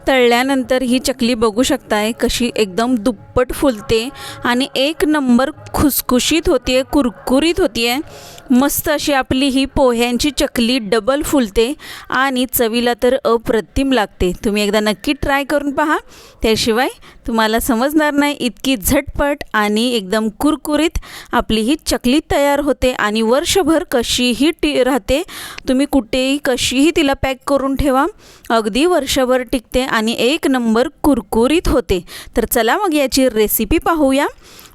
तळल्यानंतर ही चकली बघू शकताय कशी एकदम दुप्पट फुलते आणि एक नंबर खुसखुशीत होते, कुरकुरीत होते। मस्त अशी आपली ही पोह्यांची चकली डबल फुलते आणि चवीला तर अप्रतिम लागते। तुम्ही एकदा नक्की ट्राय करून पहा, त्याशिवाय तुम्हाला समजणार नाही। इतकी झटपट आणि एकदम कुरकुरीत आपली ही चकली तयार होते आणि वर्षभर कशीही राहते। तुम्ही कुठेही कशीही तिला पॅक करून ठेवा, अगदी वर्षभर टिकते आणि एक नंबर कुरकुरीत होते। तर चला मग याची रेसिपी पाहूया।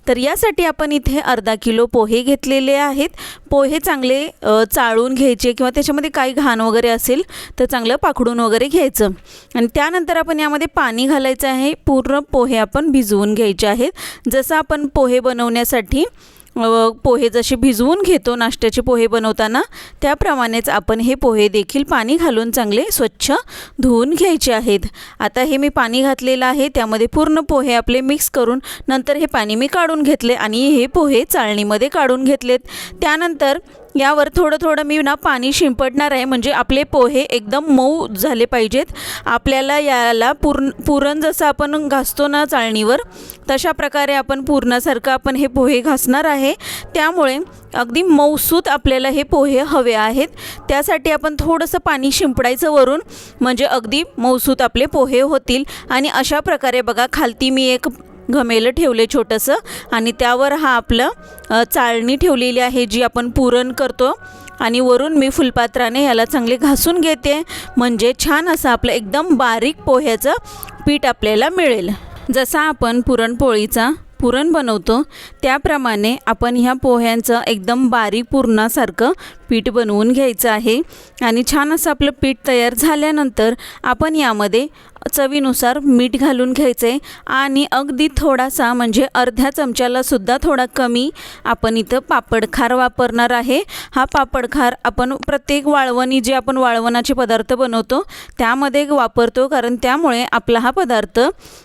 तर यासाठी आपण इथे अर्धा किलो पोहे घेतलेले आहेत। पोहे चांगले चाळून घ्यायचे किंवा त्याच्यामध्ये काही घाण वगैरे असेल तर चांगलं पाखडून वगैरे घ्यायचं आणि त्यानंतर आपण यामध्ये पाणी घालायचं आहे। पूर्ण पोहे आपण भिजवून घ्यायचे आहेत। जसं आपण पोहे बनवण्यासाठी पोहे जसे भिजवून घेतो नाश्त्याचे पोहे बनवताना, त्याप्रमाणेच आपण हे पोहे देखील पाणी घालून चांगले स्वच्छ धुवून घ्यायचे आहेत। आता हे मी पाणी घातलेलं आहे, त्यामध्ये पूर्ण पोहे आपले मिक्स करून नंतर हे पाणी मी काढून घेतले आणि हे पोहे चाळणीमध्ये काढून घेतलेत। त्यानंतर यावर थोडं थोडं मी पाणी शिंपडणार आहे, म्हणजे आपले पोहे एकदम मऊ झाले पाहिजेत। आपल्याला याला पुरण जसं आपण घासतो ना चाळणीवर, तशा प्रकारे आपण पुरणासारखं आपण हे पोहे घासणार आहे। त्यामुळे अगदी मऊसूत आपल्याला हे पोहे हवे आहेत। त्यासाठी आपण थोडंसं पाणी शिंपडायचं वरून, म्हणजे अगदी मऊसूत आपले पोहे होतील। आणि अशा प्रकारे बघा, खालती मी एक घमेलं ठेवले छोटंसं आणि त्यावर हा आपलं चाळणी ठेवलेली आहे जी आपण पुरण करतो आणि वरून मी फुलपात्राने याला चांगले घासून घेते, म्हणजे छान असं आपलं एकदम बारीक पोह्याचं पीठ आपल्याला मिळेल। जसा आपण पुरणपोळीचा पुरण बनवतो त्याप्रमाणे आपण ह्या पोह्यांचं एकदम बारीक पुरणासारखं पीठ बनवून घ्यायचं आहे। आणि छान असं आपलं पीठ तयार झाल्यानंतर आपण यामध्ये चवीनुसार मीठ घालून घ्यायचे आणि अगदी थोडासा, म्हणजे अर्ध्या चमच्याला सुद्धा थोडा कमी आपण इथं पापडखार वापरणार आहे। हा पापडखार आपण प्रत्येक वाळवणी जे आपण वाळवणाचे पदार्थ बनवतो त्यामध्ये वापरतो, कारण त्यामुळे आपला हा पदार्थ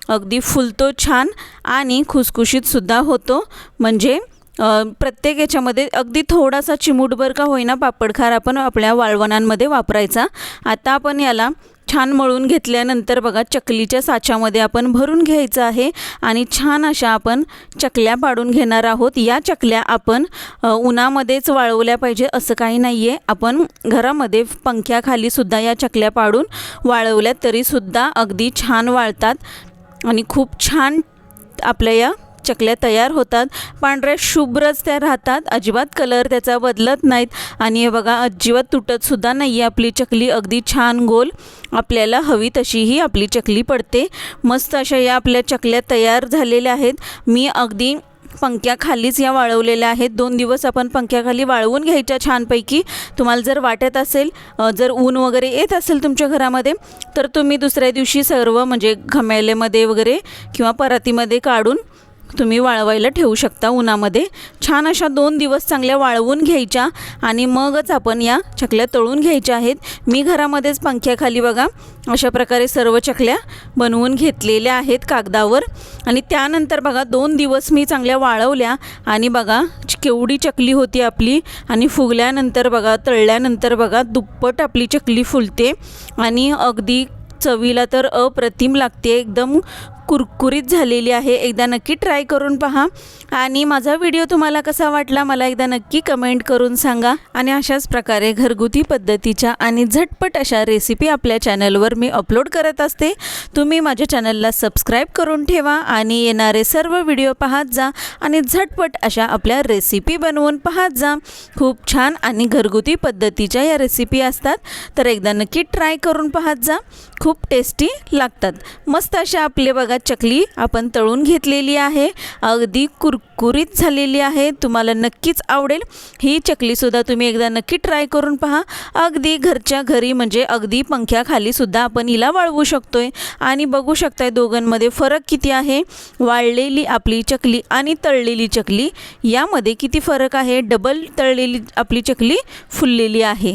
अगदी फुलतो छान आणि खुसखुशीत सुद्धा होतो। म्हणजे प्रत्येक याच्यामध्ये अगदी थोडासा चिमूटभर का होईना पापडखार आपण आपल्या वाळवणांमध्ये वापरायचा। आता आपण याला छान मळून घेतल्यानंतर बघा चकलीच्या साच्यामध्ये आपण भरून घ्यायचं आहे आणि छान अशा आपण चकल्या पाडून घेणार आहोत। या चकल्या आपण उन्हामध्येच वाळवल्या पाहिजे असं काही नाही आहे। आपण घरामध्ये पंख्याखाली सुद्धा या चकल्या पाडून वाळवल्या तरीसुद्धा अगदी छान वाळतात आणि खूप छान आपल्या या चकल्या तयार होतात। पांढऱ्या शुभ्रच त्या राहतात, अजिबात कलर त्याचा बदलत नाहीत आणि हे बघा अजिबात तुटत सुद्धा नाही आहे। आपली चकली अगदी छान गोल आपल्याला हवी तशीही आपली चकली पडते। मस्त अशा या आपल्या चकल्या तयार झालेल्या आहेत। मी अगदी पंख्याखालीच या वाळवलेल्या आहेत। 2 दिवस आपण पंख्याखाली वाळवून घ्यायच्या छानपैकी। तुम्हाला जर वाटत असेल, जर ऊन वगैरे येत असेल तुमच्या घरामध्ये, तर तुम्ही दुसऱ्या दिवशी सर्व म्हणजे घमेल्यामध्ये वगैरे किंवा परातीमध्ये काढून तुम्ही वाळवायला ठेवू शकता उन्हामध्ये। छान अशा 2 दिवस चांगल्या वाळवून घ्यायच्या आणि मगच आपण या चकल्या तळून घ्यायच्या आहेत। मी घरामध्येच पंख्याखाली बघा अशा प्रकारे सर्व चकल्या बनवून घेतलेल्या आहेत कागदावर आणि त्यानंतर बघा 2 दिवस मी चांगल्या वाळवल्या आणि बघा केवढी चकली होती आपली आणि फुगल्यानंतर बघा, तळल्यानंतर बघा दुप्पट आपली चकली फुलते आणि अगदी चवीला तर अप्रतिम लागते, एकदम कुरकुरीत झालेली आहे। एकदा नक्की ट्राय करून पहा आणि माझा व्हिडिओ तुम्हाला कसा वाटला मला एकदा नक्की कमेंट करून सांगा। आणि अशाच प्रकारे घरगुती पद्धतीच्या आणि झटपट अशा रेसिपी आपल्या चॅनलवर मी अपलोड करत असते। तुम्ही माझ्या चॅनलला सबस्क्राईब करून ठेवा आणि येणारे सर्व व्हिडिओ पाहत जा आणि झटपट अशा आपल्या रेसिपी बनवून पाहत जा। खूप छान आणि घरगुती पद्धतीच्या या रेसिपी असतात, तर एकदा नक्की ट्राय करून पाहत जा, खूप टेस्टी लागतात। मस्त अशा आपले बघा चकली आपण तळून घेतलेली आहे, अगदी कुरकुरीत झालेली आहे। तुम्हाला नक्कीच आवडेल ही चकलीसुद्धा, तुम्ही एकदा नक्की ट्राय करून पहा। अगदी घरच्या घरी, म्हणजे अगदी पंख्याखाली सुद्धा आपण हिला वाळवू शकतोय आणि बघू शकताय दोघांमध्ये फरक किती आहे। वाळलेली आपली चकली आणि तळलेली चकली यामध्ये किती फरक आहे। डबल तळलेली आपली चकली फुललेली आहे।